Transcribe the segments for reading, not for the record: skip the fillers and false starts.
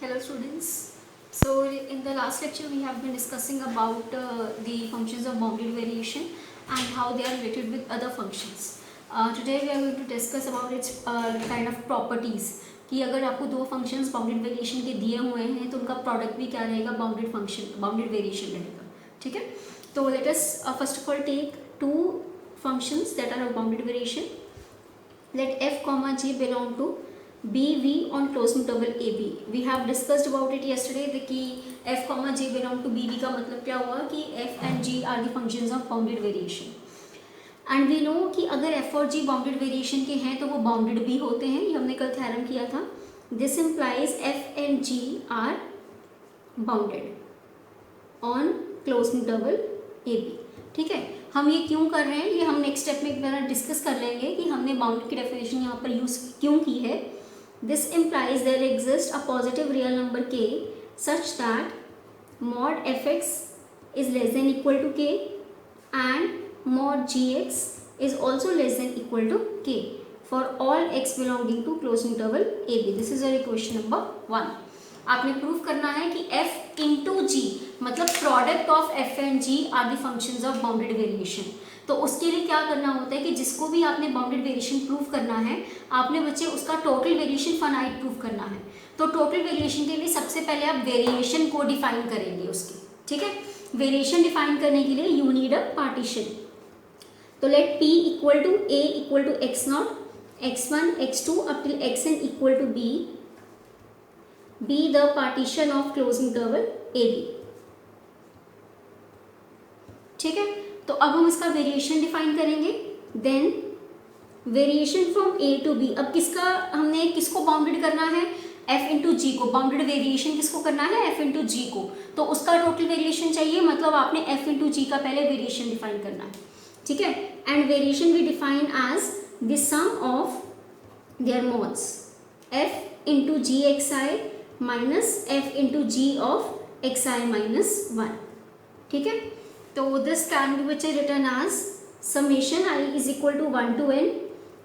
Hello students. So in the last lecture we have been discussing about the functions of bounded variation and how they are related with other functions. Today we are going to discuss about its kind of properties कि अगर आपको दो functions bounded variation के दिए हुए हैं तो उनका product भी क्या रहेगा, bounded variation रहेगा. ठीक है. तो let us first of all take two functions that are of bounded variation. Let f comma g belong to BV on closed interval AB. We have discussed about it yesterday कि f comma g belong to BV का मतलब क्या हुआ कि f and g are the functions of bounded variation. And we know कि अगर f और g bounded variation के हैं तो वो bounded भी होते हैं, ये हमने कल थ्योरम किया था. This implies f and g are bounded on closed interval AB. ठीक है. हम ये क्यों कर रहे हैं ये हम नेक्स्ट स्टेप में एक बार डिस्कस कर लेंगे कि हमने बाउंडेड की डेफिनेशन यहाँ पर यूज क्यों की है. This implies there exists a positive real number k such that mod fx is less than equal to k and mod gx is also less than equal to k for all x belonging to closed interval AB. This is our equation number 1. आपने proof करना है कि f into g मतलब product of f and g are the functions of bounded variation. तो उसके लिए क्या करना होता है कि जिसको भी आपने बाउंडेड वेरिएशन प्रूफ करना है आपने बच्चे उसका टोटल वेरिएशन फाइनाइट प्रूफ करना है. तो टोटल वेरिएशन के लिए सबसे पहले आप वेरिएशन को डिफाइन करेंगे उसकी. ठीक है. वेरिएशन डिफाइन करने के लिए यू नीड अ पार्टीशन. तो let p equal to a equal to x not x1 x2 up till xn equal to b be the partition of closed interval AB. ठीक है. तो अब हम इसका वेरिएशन डिफाइन करेंगे. Then variation from A to B. अब हमने किसको बाउंडेड करना है f इंटू जी को. बाउंडेड वेरिएशन किसको करना है f इंटू जी को. तो उसका टोटल वेरिएशन चाहिए मतलब आपने f इंटू जी का पहले वेरिएशन डिफाइन करना है. ठीक है. And variation we define as the sum of their mods f into g x I minus f into g of x I minus 1. ठीक है. तो दिस कैन बी बच्चे written as summation I is equal to 1 to n.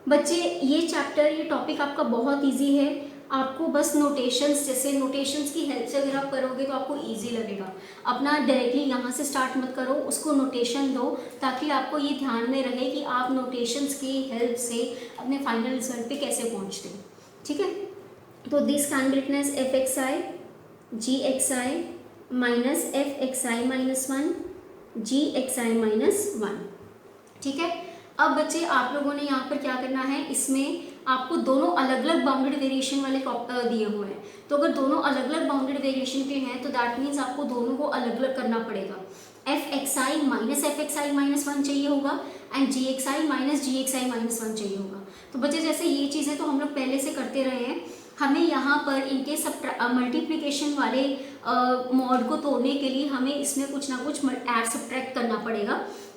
बच्चे ये chapter ये topic आपका बहुत easy है. आपको बस नोटेशंस जैसे नोटेशंस की हेल्प से अगर आप करोगे तो आपको इजी लगेगा. अपना डायरेक्टली यहाँ से स्टार्ट मत करो, उसको नोटेशन दो ताकि आपको ये ध्यान में रहे कि आप नोटेशंस की हेल्प से अपने फाइनल रिजल्ट पे कैसे पहुँचते हैं. ठीक है. तो this can be written as f x i g x I minus F x I minus 1 g x I minus 1. ठीक है. अब बच्चे आप लोगों ने यहाँ पर क्या करना है, इसमें आपको दोनों अलग अलग बाउंडेड वेरिएशन वाले दिए हुए हैं. तो अगर दोनों अलग अलग बाउंडेड वेरिएशन के हैं तो दैट मीन्स आपको दोनों को अलग अलग करना पड़ेगा. एफ एक्स आई माइनस एफ एक्स आई माइनस 1 चाहिए होगा and ji x I minus ji x I minus 1 चाहिए होगा. तो बच्चे जैसे ये चीज़ें तो हम लोग पहले से करते रहे हैं. हमें यहाँ पर इनके मल्टीप्लिकेशन वाले मॉड को तोड़ने के लिए हमें इसमें कुछ ना कुछ ऐड सब्ट्रैक्ट करना पड़ेगा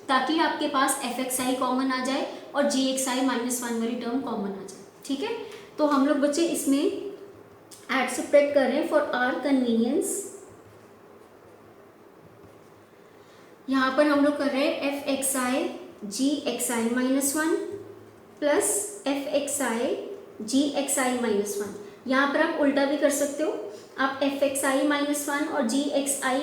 ताकि आपके पास एफ एक्स आई कॉमन आ जाए और जी एक्स आई माइनस 1 वाली टर्म कॉमन आ जाए. ठीक है. तो हम लोग बच्चे इसमें ऐड सब्ट्रैक्ट कर रहे हैं फॉर आर कन्वीनियंस. यहाँ पर हम लोग कर रहे हैं F x i g x I minus 1 plus F x i g x I minus 1. यहाँ पर आप उल्टा भी कर सकते हो. आप एफ एक्स आई माइनस 1 और जी एक्स आई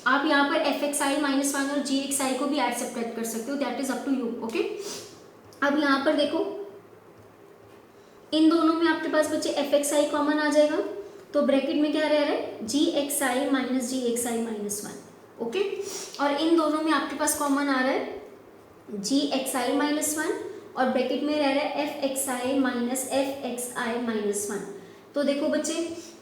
आप यहाँ पर एफ एक्स आई माइनस 1 और जी एक्स आई को भी ऐड सब्ट्रैक्ट कर सकते हो. That is up to you. Okay. अब यहाँ पर देखो इन दोनों में आपके पास बच्चे एफ एक्स आई कॉमन आ जाएगा तो ब्रैकेट में क्या रह रहा है जी एक्स आई माइनस जी एक्स आई माइनस 1. ओके. और इन दोनों में आपके पास कॉमन आ रहा है जी एक्स आई माइनस 1 और ब्रैकेट में रह रहा है एफ एक्स आई माइनस एफ एक्स आई माइनस 1. तो देखो बच्चे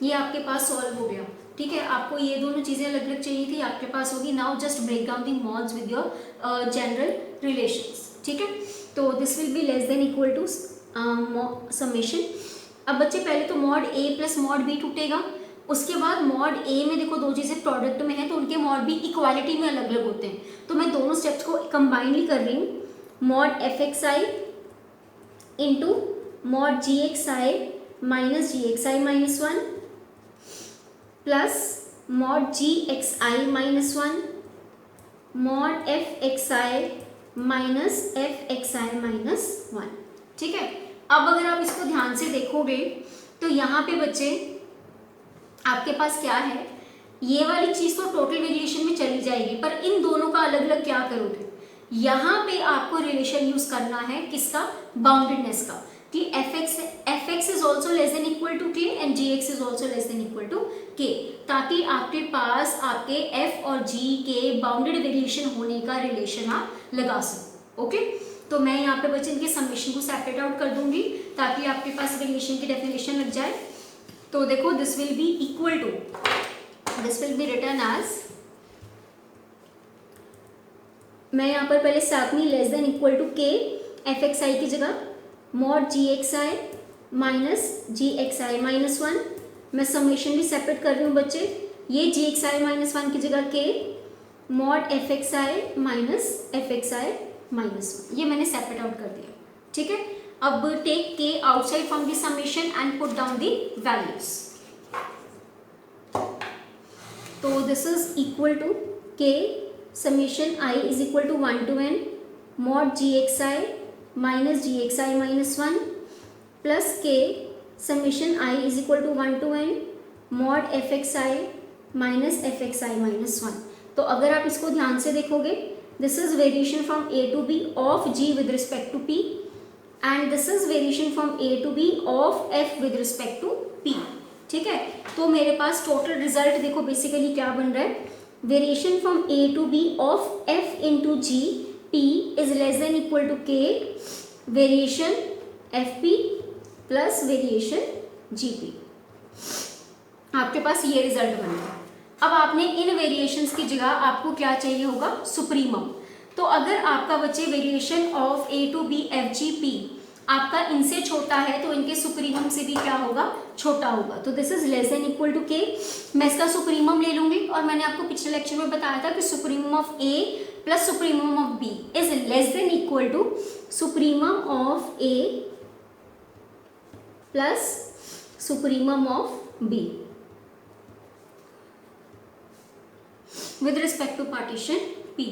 ये आपके पास सॉल्व हो गया. ठीक है. आपको ये दोनों चीज़ें अलग अलग चाहिए थी आपके पास होगी. Now just break down the mods with your general relations. ठीक है. तो this will be less than equal to summation. अब बच्चे पहले तो mod a plus mod b टूटेगा. उसके बाद मॉड ए में देखो दो चीज़ें प्रोडक्ट में है तो उनके मॉड भी इक्वालिटी में अलग अलग होते हैं. तो मैं दोनों स्टेप्स को कंबाइनली कर रही हूँ. Mod F x I into mod ji x I minus ji x I minus 1 plus mod ji x I minus 1 mod F x I minus F x I minus 1। ठीक है, अब अगर आप इसको ध्यान से देखोगे तो यहाँ पे बच्चे आपके पास क्या है, ये वाली चीज तो टोटल वेरिएशन में चली जाएगी, पर इन दोनों का अलग अलग क्या करोगे, यहाँ पे आपको रिलेशन यूज करना है किसका, बाउंडेडनेस का, कि F X is also less than equal to K and ji X is also less than equal to K, ताकि आपके पास आपके एफ और जी के बाउंडेड वेरिएशन होने का रिलेशन आप लगा सको। ओके, तो मैं यहाँ पे बच्चे इनके समेशन को सेपरेट आउट कर दूंगी ताकि आपके पास रिलेशन की डेफिनेशन लग जाए। तो देखो, this will be equal to, this will be written as, मैं यहाँ पर पहले साथ में लेस देन इक्वल टू के एफ एक्स आई की जगह मॉड जी एक्स आई माइनस जी एक्स आई माइनस 1, मैं समेशन भी सेपरेट कर रही हूँ बच्चे, ये जी एक्स आई माइनस 1 की जगह के मॉड एफ एक्स आई माइनस एफ एक्स आई माइनस 1, ये मैंने सेपरेट आउट कर दिया। ठीक है, अब take K outside from the summation and put down the values. तो this is equal to K summation I is equal to 1 to n mod ji x I minus ji x I minus 1 plus K summation I is equal to 1 to n mod F x I minus F x I minus 1। तो अगर आप इसको ध्यान से देखोगे, this is variation from a to b of g with respect to p and this is variation from a to b of f with respect to p। ठीक है, तो मेरे पास टोटल रिजल्ट देखो बेसिकली क्या बन रहा है, variation from a to b of f into g p is less than equal to k variation fp plus variation gp। आपके पास ये रिजल्ट बन रहा है। अब आपने इन वेरिएशंस की जगह आपको क्या चाहिए होगा, सुप्रीमम। तो अगर आपका बच्चे variation of a to b f g p आपका इनसे छोटा है तो इनके सुप्रीमम से भी क्या होगा, छोटा होगा। तो this is less than equal to k, मैं इसका सुप्रीमम ले लूंगी, और मैंने आपको पिछले लेक्चर में बताया था कि supremum of a plus supremum of b is less than equal to supremum of a plus supremum of b with respect to partition P.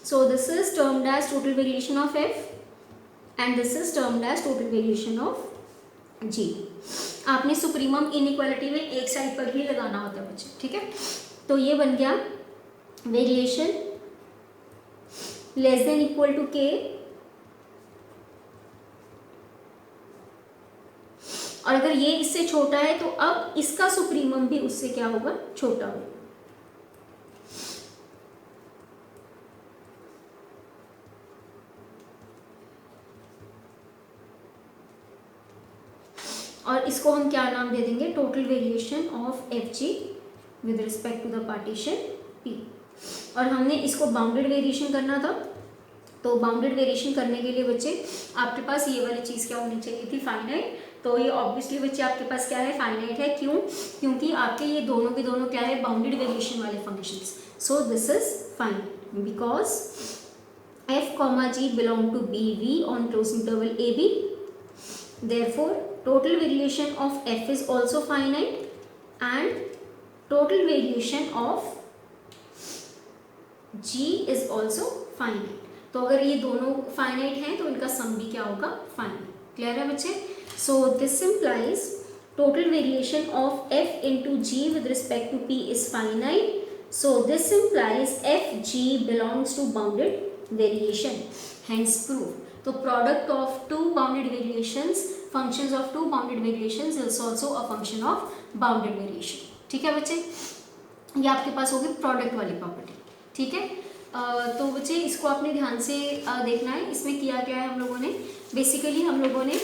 So this is termed as total variation of F and this is termed as total variation of G. आपने supremum inequality में एक side पर ही लगाना होता है बच्चे। ठीक है, तो ये बन गया variation less than equal to k, और अगर ये इससे छोटा है तो अब इसका सुप्रीमम भी उससे क्या होगा, छोटा होगा। और इसको हम क्या नाम दे देंगे, total variation of f g with respect to the partition p. और हमने इसको बाउंडेड वेरिएशन करना था, तो बाउंडेड वेरिएशन करने के लिए बच्चे आपके पास ये वाली चीज़ क्या होनी चाहिए थी, फाइनाइट। तो ये ऑब्वियसली बच्चे आपके पास क्या है, फाइनाइट है। क्यों, क्योंकि आपके ये दोनों के दोनों क्या है, बाउंडेड वेरिएशन वाले functions. So this is finite because f comma g belong to bv on closed interval ab, therefore total variation of f is also finite and total variation of g is also finite। तो अगर ये दोनों finite हैं तो इनका सम भी क्या होगा, फाइनाइट। क्लियर है बच्चे? So this implies total variation of f into g with respect to p is finite, so this implies fg belongs to bounded variation, hence proof। तो product of two bounded variations, functions of two bounded variations is also a function of bounded variation। ठीक है बच्चे, ये आपके पास होगी product वाली property. ठीक है, तो बच्चे इसको आपने ध्यान से देखना है। इसमें किया क्या है हम लोगों ने, बेसिकली हम लोगों ने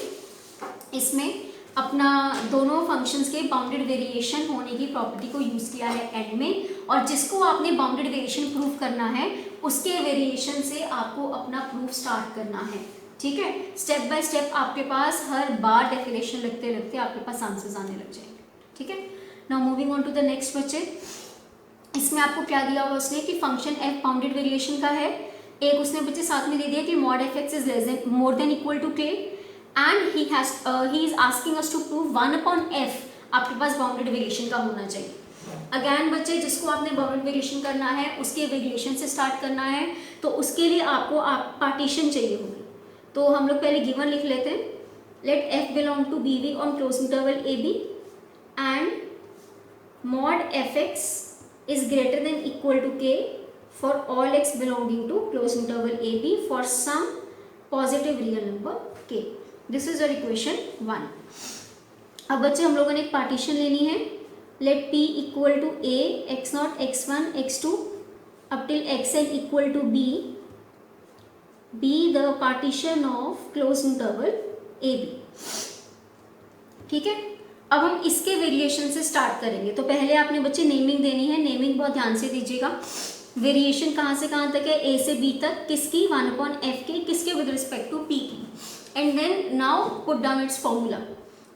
इसमें अपना दोनों फंक्शंस के बाउंडेड वेरिएशन होने की प्रॉपर्टी को यूज़ किया है एंड में, और जिसको आपने बाउंडेड वेरिएशन प्रूव करना है उसके वेरिएशन से आपको अपना प्रूफ स्टार्ट करना है। ठीक है, स्टेप बाय स्टेप आपके पास हर बार डेफिनेशन लगते लगते आपके पास आंसर्स आने लग जाएंगे। ठीक है, now moving on to the next बच्चे। इसमें आपको क्या दिया हुआ उसने कि फंक्शन एफ बाउंडेड वेरिएशन का है। एक उसने बच्चे साथ में दे दिया कि mod F X is less than more than equal to K, and he is asking us to prove 1/f आपके पास बाउंडेड वेरिएशन का होना चाहिए। अगेन बच्चे, जिसको आपने बाउंडेड वेरिएशन करना है उसके वेरिएशन से स्टार्ट करना है, तो उसके लिए आपको पार्टीशन चाहिए होगी। तो हम लोग पहले गिवन लिख लेते हैं, let f belong to bv on close interval ab and mod fx is greater than equal to k for all x belonging to close interval ab for some positive real number k. This is our equation 1. अब बच्चे हम लोगों ने एक partition लेनी है, let p equal to a x0 x1 x2 up till xn equal to b be the partition of closed interval ab. ठीक है, अब हम इसके वेरिएशन से स्टार्ट करेंगे। तो पहले आपने बच्चे नेमिंग देनी है, नेमिंग बहुत ध्यान से दीजिएगा। वेरिएशन कहाँ से कहाँ तक है, ए से बी तक, किसकी 1/f की, किसके विद रिस्पेक्ट टू p की, and then now put down its formula.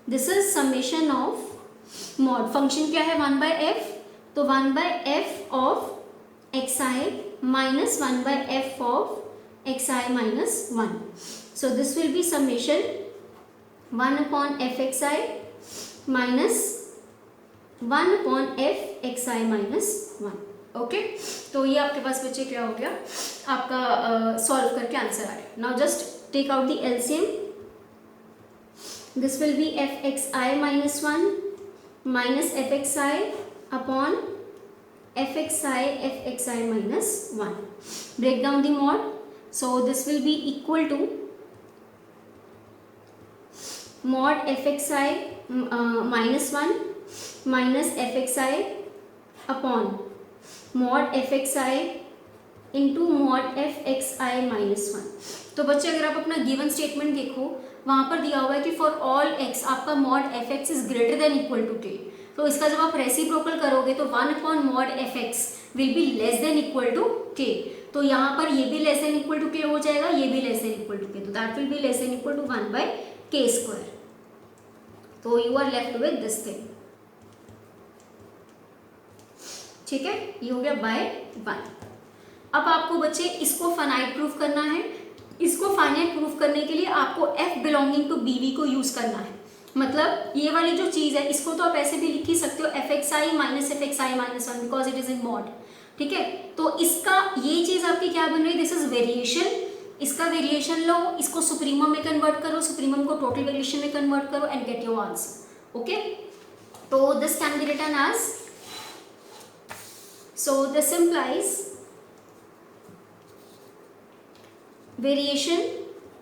This is summation of mod, function क्या है 1/f, तो 1/f of xi minus 1/f of xi minus 1. So this will be summation 1/fxi minus 1/f(xi minus 1). Okay, तो ये आपके पास बच्चे क्या हो गया, आपका सॉल्व करके आंसर आ रहा है। Now just take out the LCM, this will be fxi minus 1 minus fxi upon fxi minus 1. Break down the mod, so this will be equal to mod fxi minus 1 minus fxi upon mod fxi into mod fxi minus 1. तो बच्चे अगर आप अपना given statement देखो, वहाँ पर दिया हुआ है कि फॉर ऑल x आपका mod fx is greater than equal to k। तो इसका जब आप रेसिप्रोकल करोगे तो 1/mod fx will be less than equal to k। तो यहाँ पर ये भी less than equal to k हो जाएगा, ये भी less than equal to k, तो that will be less than equal to 1/k². तो you are left with this thing. ठीक है, ये हो गया बाय 1. अब आपको बच्चे इसको फाइनाइट प्रूफ करना है. इसको फाइनाइट प्रूफ करने के लिए आपको f बिलोंगिंग टू bv को यूज करना है. मतलब ये वाली जो चीज है इसको तो आप ऐसे भी लिख ही सकते हो fxi minus fxi minus 1 because it is in mod. ठीक है, तो इसका ये चीज आपकी क्या बन रही है, दिस इज वेरिएशन. इसका वेरिएशन लो, इसको सुप्रीमम में कन्वर्ट करो, सुप्रीमम को टोटल वेरिएशन में कन्वर्ट करो and get your answer. Okay, तो this can be written as, so this implies variation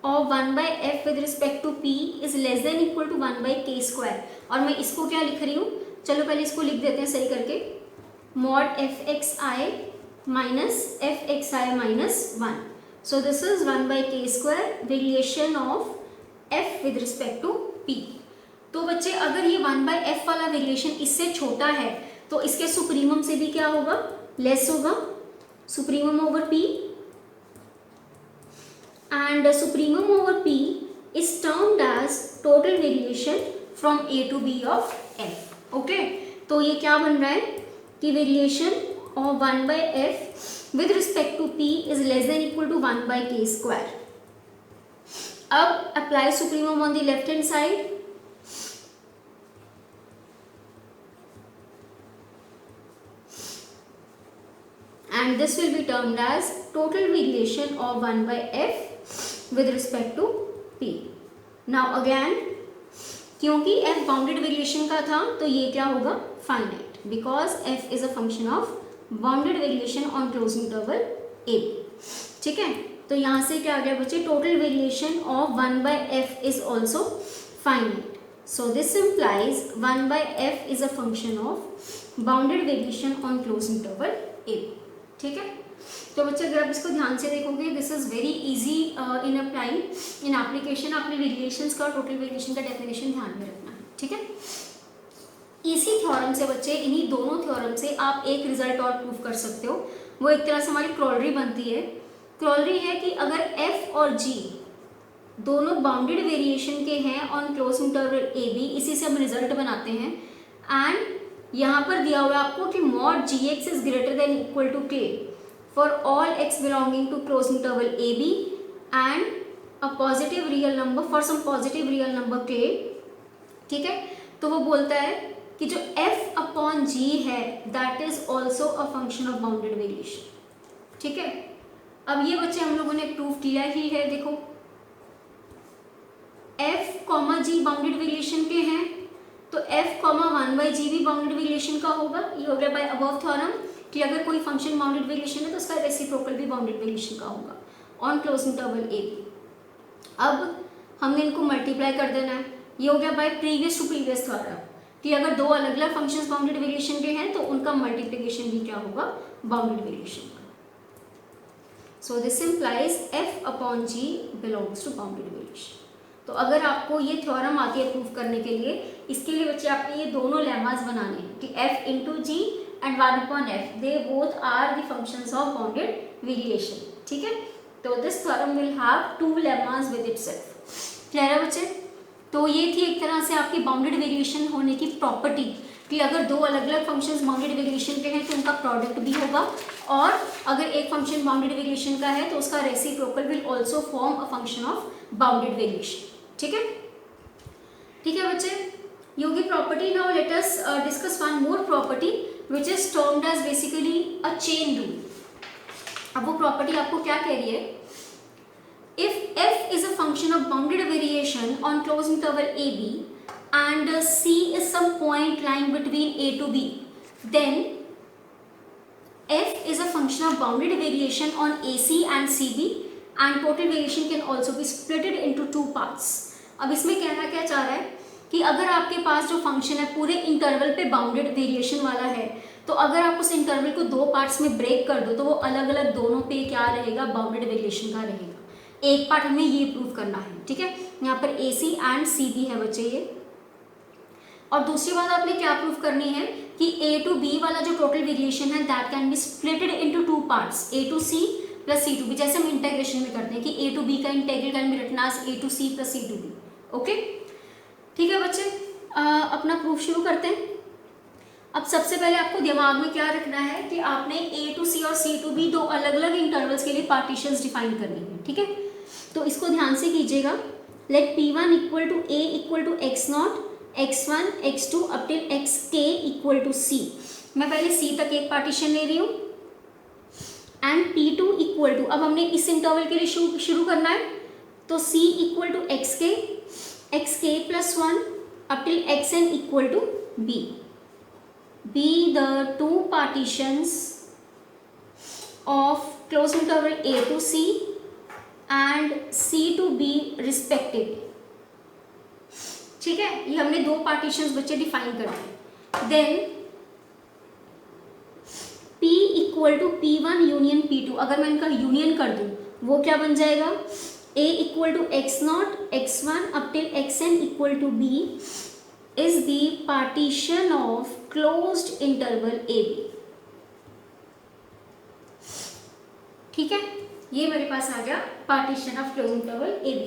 of 1/f with respect to p is less than equal to 1/k². और मैं इसको क्या लिख रही हूँ, चलो पहले इसको लिख देते हैं सही करके, mod fxi minus fxi minus 1. So this is 1/k² variation of f with respect to p. तो बच्चे अगर ये 1/f वाला वेरिएशन इससे छोटा है तो इसके सुप्रीमम से भी क्या होगा, लेस होगा, supremum over p, and supremum over p is termed as total variation from a to b of f. Okay, तो ये क्या बन रहा है कि variation of 1/f with respect to p is less than equal to 1/k². अब apply supremum on the left hand side. And this will be termed as total variation of 1/f with respect to p. Now again, क्योंकि f bounded variation का था तो ये क्या होगा, finite, because f is a function of bounded variation on closed interval a. ठीक है, तो यहाँ से क्या आ गया बच्चे, total variation of 1/f is also finite. So this implies 1/f is a function of bounded variation on closed interval a. ठीक है, तो बच्चे अगर आप इसको ध्यान से देखोगे, this is very easy in applying, in application. आपने वेरिएशंस का, टोटल वेरिएशन का डेफिनेशन ध्यान में रखना है. ठीक है, इसी थ्योरम से बच्चे, इन्हीं दोनों थ्योरम से आप एक रिजल्ट और प्रूव कर सकते हो. वो एक तरह से हमारी क्रोलरी बनती है. क्रोलरी है कि अगर f और g दोनों बाउंडेड वेरिएशन के हैं on close interval a b, इसी से हम रिजल्ट बनाते हैं. एंड यहाँ पर दिया हुआ है आपको कि mod gx is greater than equal to k for all x belonging to close interval a b and a positive real number for some positive real number k. ठीक है, तो वो बोलता है कि जो f अपॉन g है that is also a function of bounded variation. ठीक है, अब ये बच्चे हम लोगों ने प्रूफ किया ही है। देखो f comma g bounded variation के हैं, तो f कॉमा 1/g भी बाउंडेड वेरिएशन का होगा। ये हो गया बाय अबव थ्योरम कि अगर कोई फंक्शन बाउंडेड वेरिएशन है तो उसका रेसिप्रोकल भी बाउंडेड वेरिएशन का होगा on close interval a b। अब हमने इनको मल्टीप्लाई कर देना है। ये हो गया by previous to previous theorem कि अगर दो अलग अलग फंक्शंस बाउंडेड वेरिएशन के हैं तो उनका मल्टीप्लिकेशन भी क्या होगा, बाउंडेड वेरिएशन का। So this implies f upon g belongs to bounded variation. तो अगर आपको ये थ्योरम आती है प्रूफ करने के लिए, इसके लिए बच्चे आपको ये दोनों लेमास बनाने हैं कि f into G and 1/f they both are the functions of bounded variation. ठीक है, तो this theorem will have two lemmas with itself. Clear है बच्चे? तो ये थी एक तरह से आपकी बाउंडेड वेरिएशन होने की प्रॉपर्टी कि अगर दो अलग अलग फंक्शंस बाउंडेड वेरिएशन के हैं तो उनका प्रोडक्ट भी होगा, और अगर एक फंक्शन बाउंडेड वेरिएशन का है तो उसका reciprocal will also form a function of bounded variation. ठीक है, ठीक है बच्चे, योगी property. Now let us discuss one more property which is termed as basically a chain rule. अब वो प्रॉपर्टी आपको क्या कह रही है, if f is a function of bounded variation on closed interval ab and c is some point lying between a to b, then f is a function of bounded variation on ac and cb and total variation can also be splitted into two parts। अब इसमें कहना क्या चाह रहा है कि अगर आपके पास जो फंक्शन है पूरे इंटरवल पे बाउंडेड वेरिएशन वाला है, तो अगर आप उस इंटरवल को दो पार्ट्स में ब्रेक कर दो तो वो अलग अलग दोनों पे क्या रहेगा, बाउंडेड वेरिएशन का रहेगा। एक पार्ट हमें ये प्रूव करना है। ठीक है, यहाँ पर ए सी एंड सी बी है बच्चे ये। और दूसरी बात आपने क्या प्रूव करनी है कि ए टू बी वाला जो टोटल वेरिएशन है that can be splitted into two parts, a to c plus c to b, जैसे हम इंटेग्रेशन में करते हैं कि ए टू बी का integral can be written as a to c plus c to b. Okay, ठीक है बच्चे, अपना प्रूफ शुरू करते हैं। अब सबसे पहले आपको दिमाग में क्या रखना है कि आपने ए टू सी और सी टू बी दो अलग अलग इंटरवल्स के लिए पार्टीशंस डिफाइन करनी है। ठीक है, तो इसको ध्यान से कीजिएगा। Let p1 equal to a equal to x0, x1, x2 up till xk equal to c। मैं पहले c तक एक पार्टीशन ले रही हूँ एंड p2 इक्वल टू, अब हमने इस इंटरवल के लिए शुरू करना है, तो c equal to xk plus 1 up till xn equal to b। be the two partitions of closed interval a to c and c to b respectively। ठीक है, ये हमने दो पार्टीशंस बच्चे डिफाइन कर दिए। Then p equal to p1 union p2, अगर मैं इनका यूनियन कर दूं वो क्या बन जाएगा, a equal to x0, x1 up till xn equal to b is the partition of closed interval AB। ठीक है, ये मेरे पास आ गया partition of close interval AB।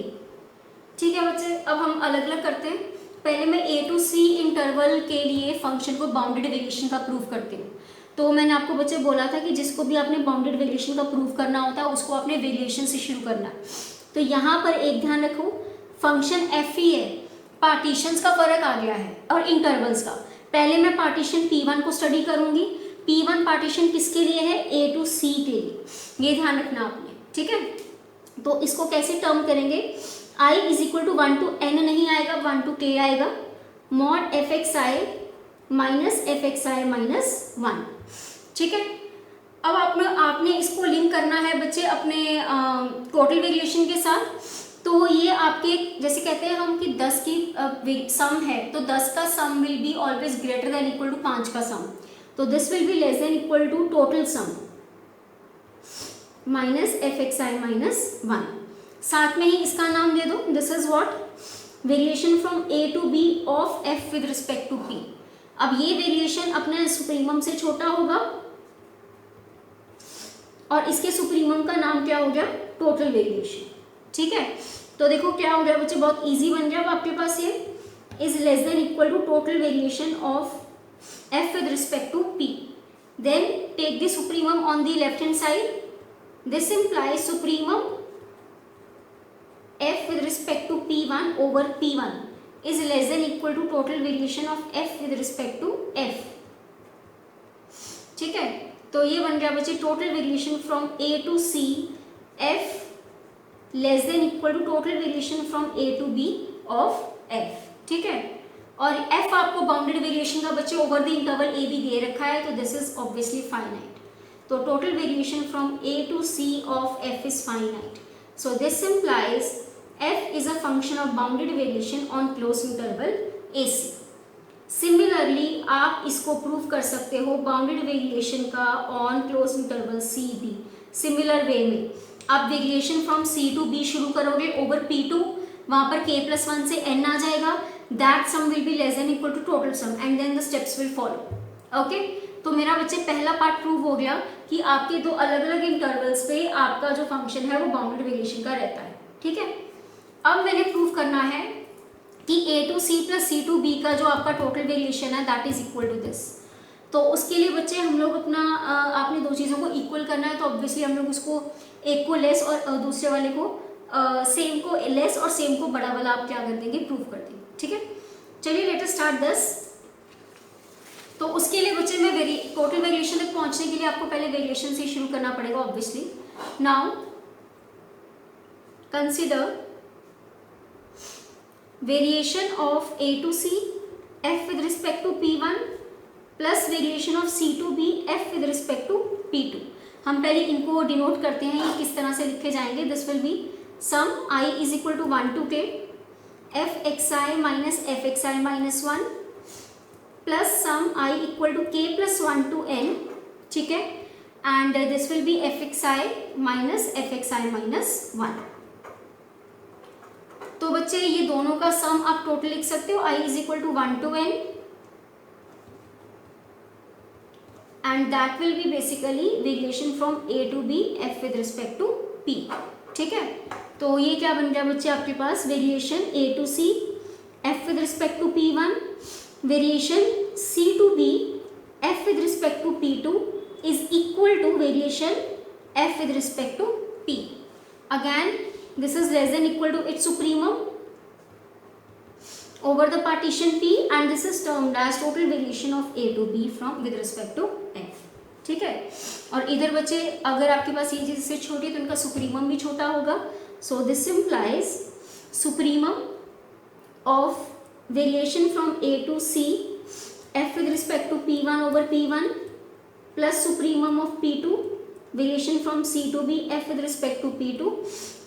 ठीक है बच्चे, अब हम अलग अलग करते हैं। पहले मैं A टू C इंटरवल के लिए फंक्शन को बाउंडेड वेरिएशन का प्रूफ करती हूँ। तो मैंने आपको बच्चे बोला था कि जिसको भी आपने बाउंडेड वेरिएशन का प्रूफ करना होता है उसको आपने वेरिएशन से शुरू करना है। तो यहाँ पर एक ध्यान रखो, फंक्शन f ही है, पार्टीशंस का फर्क आ गया है और इंटरवल्स का। पहले मैं पार्टीशन P1 को स्टडी करूंगी। P1 पार्टीशन किसके लिए है, A टू C के लिए, ये ध्यान रखना आपने। ठीक है, तो इसको कैसे टर्म करेंगे, I is equal to 1 to n नहीं आएगा, 1 टू k आएगा, mod fxi minus fxi minus 1। ठीक है, अब आपने इसको लिंक करना है बच्चे अपने टोटल वेरिएशन के साथ। तो ये आपके जैसे कहते हैं हम कि 10 की सम है, तो 10 का sum will be always greater than equal to 5 का सम, तो this will be less than equal to total sum minus fxi minus 1। साथ में ही इसका नाम दे दो, this is what, variation from a to b of f with respect to p। अब ये वेरिएशन अपने सुप्रीमम से छोटा होगा और इसके सुप्रीमम का नाम क्या हो गया, टोटल वेरिएशन। ठीक है, तो देखो क्या हो गया बच्चे, बहुत इजी बन गया। अब आपके पास ये is less than equal to total variation of f with respect to p। Then take the supremum on the left hand side, this implies supremum f with respect to p1 over p1 is less than equal to total variation of f with respect to f. ठीक है, तो ये बन गया बच्चे total variation from a to c f less than equal to total variation from a to b of f. ठीक है, और एफ आपको बाउंडेड वेरिएशन का बच्चे ओवर द इंटरवल ए भी दे रखा है, तो दिस इज ऑब्वियसली फाइनाइट। तो total variation from a to c of f is finite, so this implies f is a function of bounded variation on close interval a c. Similarly आप इसको prove कर सकते हो bounded variation का on close interval c b. Similar way में आप variation from c to b शुरू करोगे ओवर पी टू, वहां पर k प्लस 1 से n आ जाएगा, that sum will be less than equal to total sum and then the steps will follow. Okay, तो मेरा बच्चे पहला पार्ट प्रूव हो गया कि आपके दो अलग अलग इंटरवल्स पे आपका जो फंक्शन है वो बाउंडेड वेरिएशन का रहता है। ठीक है, अब मैंने प्रूव करना है कि a to c plus c to b का जो आपका टोटल वेरिएशन है that is equal to this. तो उसके लिए बच्चे हम लोग अपना आपने दो चीज़ों को इक्वल करना है, तो ऑब्वियसली हम लोग उसको एक को लेस और दूसरे वाले को सेम को लेस और सेम को बड़ा वाला आप क्या कर देंगे, प्रूव कर देंगे। ठीक है, चलिए लेट अस स्टार्ट दिस। तो उसके लिए बच्चे मैं टोटल वेरिएशन तक पहुंचने के लिए आपको पहले वेरिएशन से शुरू करना पड़ेगा obviously. Now consider variation of a to c f with respect to p1 plus variation of c to b f with respect to p2। हम पहले इनको डिनोट करते हैं, ये किस तरह से लिखे जाएंगे। This will be sum i is equal to 1 to k f xi minus f xi minus 1 plus sum i equal to k plus 1 to n। ठीक है, and this will be f xi minus f xi minus 1। तो बच्चे ये दोनों का सम आप total लिख सकते हो, i is equal to 1 to n and that will be basically variation from a to b f with respect to p। ठीक है, तो ये क्या बन गया बच्चे आपके पास variation a to c f with respect to p1, variation c to b f with respect to p2 is equal to variation f with respect to p। Again this is less than equal to its supremum over the partition P and this is termed as total variation of A to B from with respect to F। ठीक है, और इधर बच्चे अगर आपके पास ये चीज से छोटी है तो इनका सुप्रीमम भी छोटा होगा। So this implies supremum of variation from A to C F with respect to P1 over P1 plus supremum of P2 variation from C to B F with respect to P2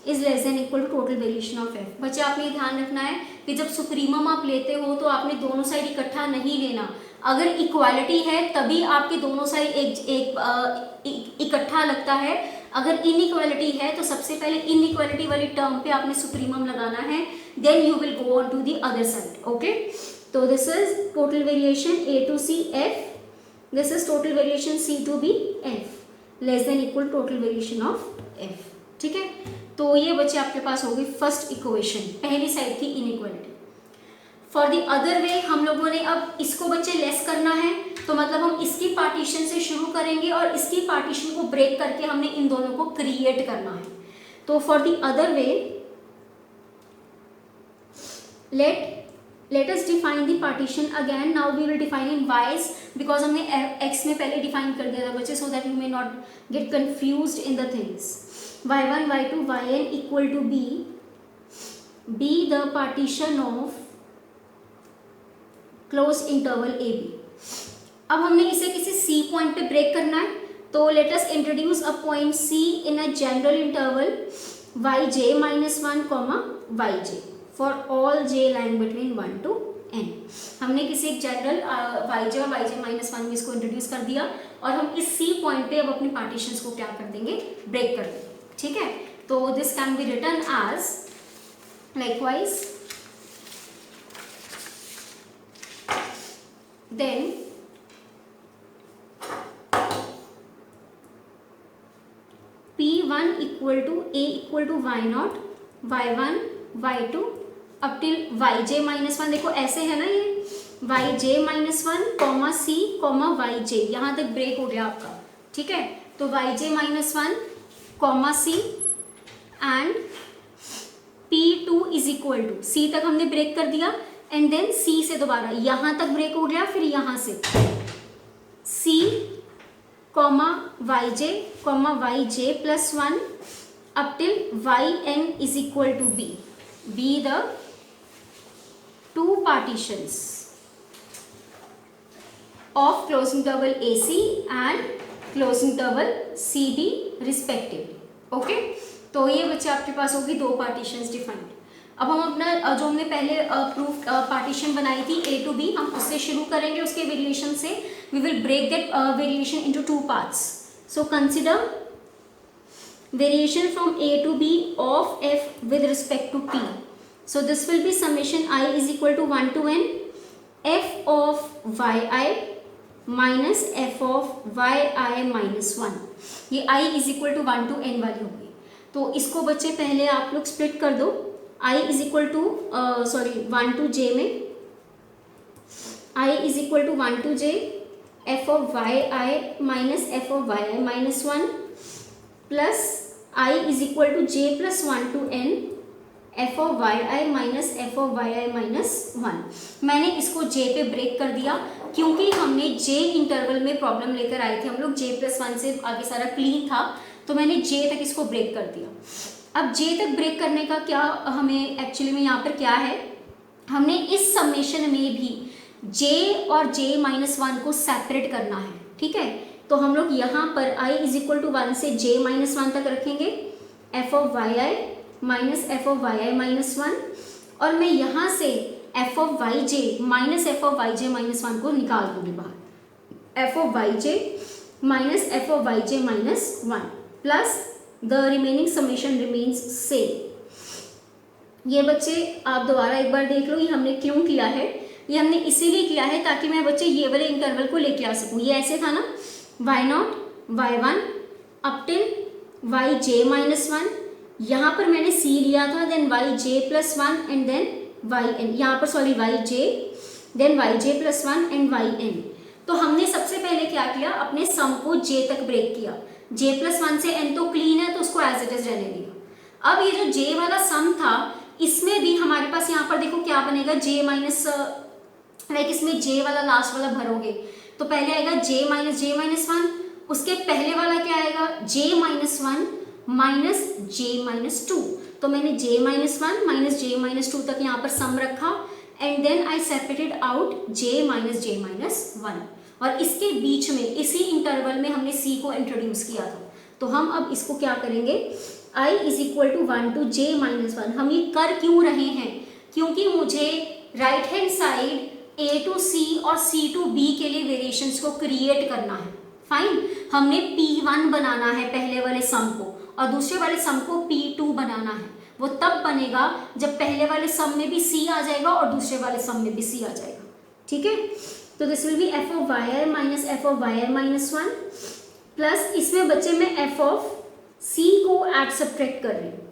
is less than equal to total variation of f. बच्चे आपने ये ध्यान रखना है कि जब supremum आप लेते हो तो आपने दोनों साइड इकट्ठा नहीं लेना। अगर इक्वालिटी है तभी आपके दोनों साइड एक इकट्ठा लगता है, अगर इनइक्वालिटी है तो सबसे पहले इनइक्वालिटी वाली टर्म पे आपने सुप्रीमम लगाना है, then you will go on to the other side. Okay, तो this is total variation a to c f, this is total variation c to b f less than equal total variation of f। ठीक है, तो ये बच्चे आपके पास होगी first equation, पहली साइड की inequality. For the other way हम लोगों ने अब इसको बच्चे लेस करना है, तो मतलब हम इसकी पार्टीशन से शुरू करेंगे और इसकी पार्टीशन को ब्रेक करके हमने इन दोनों को क्रिएट करना है। तो for the other way let us define the partition again. Now we will define in y's because हमने एक्स में पहले डिफाइन कर दिया था बच्चे, so that you may not get confused in the things. y1 y2 yn equal to be the partition of closed interval ab। अब हमने इसे किसी c पॉइंट पे ब्रेक करना है, तो let us introduce a point c in a general interval yj minus 1 comma yj for all j line between 1 to n। हमने किसी एक जनरल yj और yj माइनस 1 में इसको इंट्रोड्यूस कर दिया और हम इस c पॉइंट पे अब अपनी पार्टीशंस को क्या कर देंगे, ब्रेक कर देंगे। ठीक है, तो this can be written as likewise then P1 equal to A equal to y0 y1 y2 up till yj minus 1। देखो ऐसे है ना, ये yj minus 1 comma c comma yj, यहाँ तक ब्रेक हो गया आपका। ठीक है, तो yj minus 1 comma c and P2 is equal to, c तक हमने ब्रेक कर दिया, एंड देन सी से दोबारा यहाँ तक ब्रेक हो गया, फिर यहाँ से C comma Y J plus 1 up till yn is equal to b. Be the two partitions of closing interval AC and closing interval CB respectively. Okay? तो ये बच्चे आपके पास होगी दो पार्टीशंस डिफाइंड। अब हम अपना जो हमने पहले प्रूफ पार्टीशन बनाई थी A to B, हम उससे शुरू करेंगे, उसके वेरिएशन से we will break that variation into two parts. So consider variation from A to B of f with respect to p. So this will be summation I is equal to 1 to n f of yi minus f of yi minus 1. ये I is equal to 1 to n वाली होगी। तो इसको बच्चे पहले आप लोग split कर दो। I is equal to 1 to j में I is equal to 1 to j f of yi minus f of yi minus 1 plus I is equal to j plus 1 to n f of yi minus f of yi minus 1। मैंने इसको j पे break कर दिया क्योंकि हमने j interval में problem लेकर आए थे हम लोग, j प्लस 1 से आगे सारा क्लीन था, तो मैंने j तक इसको ब्रेक कर दिया। अब j तक ब्रेक करने का क्या हमें एक्चुअली में यहाँ पर क्या है, हमने इस समेशन में भी j और j माइनस 1 को सेपरेट करना है। ठीक है, तो हम लोग यहाँ पर I इज इक्वल टू 1 से j माइनस 1 तक रखेंगे f of yi minus f of yi minus 1, और मैं यहाँ से f of yj minus f of yj minus 1 को निकाल दूंगी बाहर। f of yj minus f of yj minus 1 plus the remaining summation remains same. ये बच्चे आप दोबारा एक बार देख लो, ये हमने क्यों किया है, ये हमने इसीलिए किया है ताकि मैं बच्चे ये वाले इंटरवल को लेके आ सकूँ। ये ऐसे था ना y0 y1 up till yj minus 1, यहाँ पर मैंने c लिया था, then yj plus 1 and then yn, यहाँ पर yj then yj plus 1 and yn। तो हमने सबसे पहले क्या किया, अपने सम को j तक ब्रेक किया। j प्लस 1 से n तो क्लीन है तो उसको एज इट इज रहने दिया। अब ये जो j वाला सम था इसमें भी हमारे पास यहाँ पर देखो क्या बनेगा, j माइनस लाइक इसमें j वाला लास्ट वाला भरोगे तो पहले आएगा j माइनस 1, उसके पहले वाला क्या आएगा j minus 1 minus j minus 2। तो मैंने j minus 1 minus j minus 2 तक यहाँ पर सम रखा and then I separated out j minus 1, और इसके बीच में इसी इंटरवल में हमने c को इंट्रोड्यूस किया था। तो हम अब इसको क्या करेंगे, I is equal to 1 to j minus 1। हम ये कर क्यों रहे हैं, क्योंकि मुझे right hand side a to c और c टू b के लिए वेरिएशंस को क्रिएट करना है। फाइन, हमने p1 बनाना है पहले वाले सम को और दूसरे वाले सम को p2 बनाना है। वो तब बनेगा जब पहले वाले सम में भी c आ जाएगा और दूसरे वाले सम में भी c आ जाएगा। ठीक है, तो this will be f of yi minus f of yi minus 1 plus इसमें बच्चे में f ऑफ c को ऐड सब्ट्रैक्ट कर रही हूँ,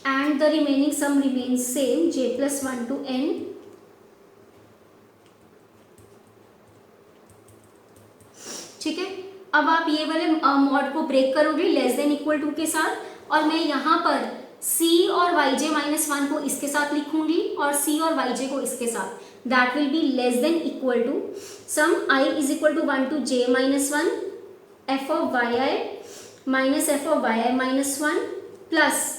and the remaining sum remains same, j plus 1 to n ठीक है। अब आप ये वाले मॉड को ब्रेक करोगे लेस देन इक्वल टू के साथ, और मैं यहाँ पर c और yj माइनस 1 को इसके साथ लिखूंगी और c और yj को इसके साथ, that will be less than equal to sum I is equal to 1 to j minus 1 f of yi minus f of yi minus 1 plus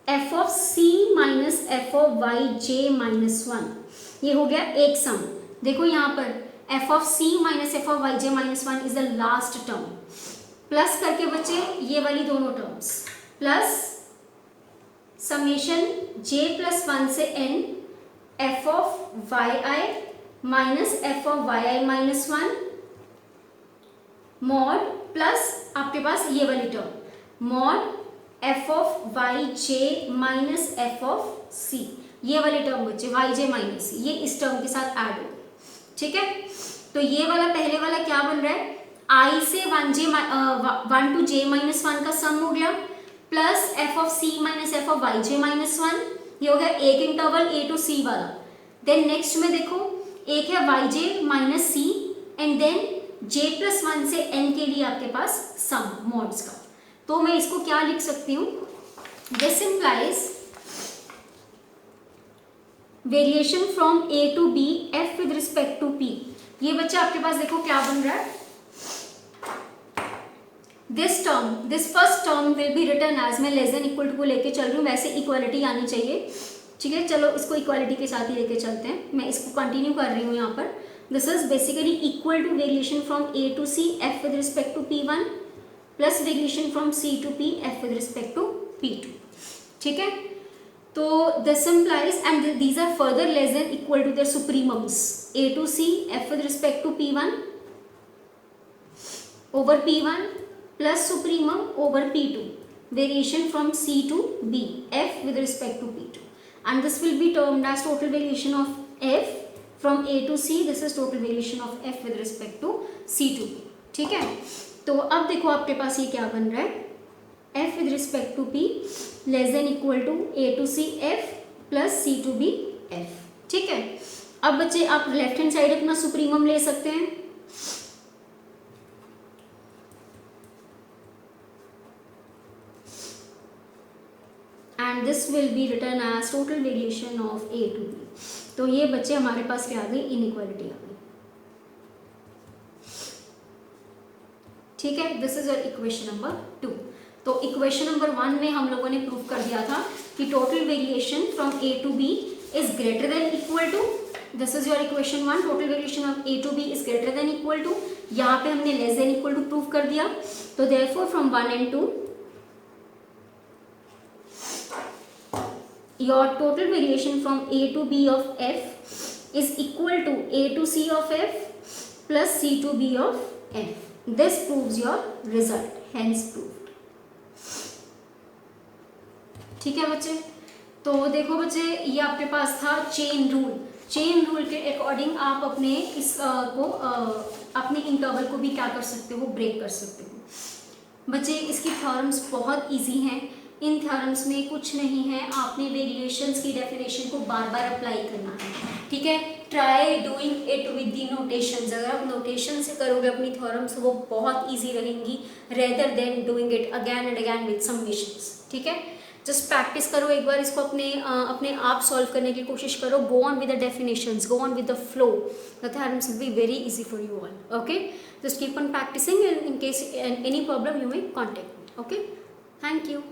f of c minus f of yj minus 1। ये हो गया एक सम। देखो यहाँ पर f of c minus f of yj minus 1 is the last term, plus करके बच्चे ये वाली दोनों terms plus summation j plus 1 से n f of yi minus f of yi minus 1 mod plus आपके पास ये वाली term mod f of yj minus f of c, ये वाली टर्म बच्चे yj माइनस c, ये इस टर्म के साथ ऐड हो। ठीक है, तो ये वाला पहले वाला क्या बन रहा है, I से 1 टू j माइनस 1 का सम हो गया plus f of c minus f of yj minus 1, ये हो गया एक इंटरवल a टू c वाला। देन नेक्स्ट में देखो एक है yj minus c and then j plus 1 से n के लिए आपके पास सम मॉड्स का। तो मैं इसको क्या लिख सकती हूँ, this implies variation from A to B F with respect to P। ये बच्चा आपके पास देखो क्या बन रहा है, this term, this first term will be written as, मैं लेस देन इक्वल टू को लेके चल रही हूँ, वैसे इक्वालिटी आनी चाहिए, ठीक है। चलो इसको इक्वालिटी के साथ ही लेके चलते हैं, मैं इसको कंटिन्यू कर रही हूँ यहाँ पर। This is basically equal to variation from A to C F with respect to P1 plus variation from C to P F with respect to P2, ठीक है। तो this implies and these are further less than equal to their supremums A to C F with respect to P1 over P1 plus supremum over P2, variation from C to B F with respect to P2, and this will be termed as total variation of F from A to C, this is total variation of F with respect to C to B, ठीक है। तो अब देखो आपके पास ये क्या बन रहा है, F with respect to P less than equal to A to C F plus C to B F, ठीक है। अब बच्चे आप लेफ्ट हैंड साइड अपना सुप्रीमम ले सकते हैं, and this will be written as total variation of A to B। तो ये बच्चे हमारे पास क्या आ गई, इनइक्वालिटी आ गई, ठीक है। This is your equation number 2। तो इक्वेशन नंबर 1 में हम लोगों ने प्रूव कर दिया था कि total variation from A to B is greater than equal to, this is your equation 1, total variation of A to B is greater than equal to, यहाँ पे हमने less than equal to prove कर दिया। तो therefore from 1 and 2 your total variation from A to B of F is equal to A to C of F plus C to B of F. This proves your result, hence proved, ठीक है बच्चे। तो देखो बच्चे ये आपके पास था chain rule, chain rule के अकॉर्डिंग आप अपने इस अपने इंटरवल को भी क्या कर सकते हो, ब्रेक कर सकते हो। बच्चे इसकी थ्योरम्स बहुत इजी हैं, इन थ्योरम्स में कुछ नहीं है, आपने वेरिएशंस की डेफिनेशन को बार बार अप्लाई करना है, ठीक है। Try doing it with the notations, अगर आप नोटेशन से करोगे अपनी थ्योरम्स वो बहुत इजी रहेंगी rather than doing it again and again with summations, ठीक है। जस्ट प्रैक्टिस करो एक बार इसको, अपने आप सॉल्व करने की कोशिश करो, go on with the definitions, go on with the flow, the theorems will be very easy for you all, okay. Just keep on practising, in case any problem you may contact me, okay. Thank you.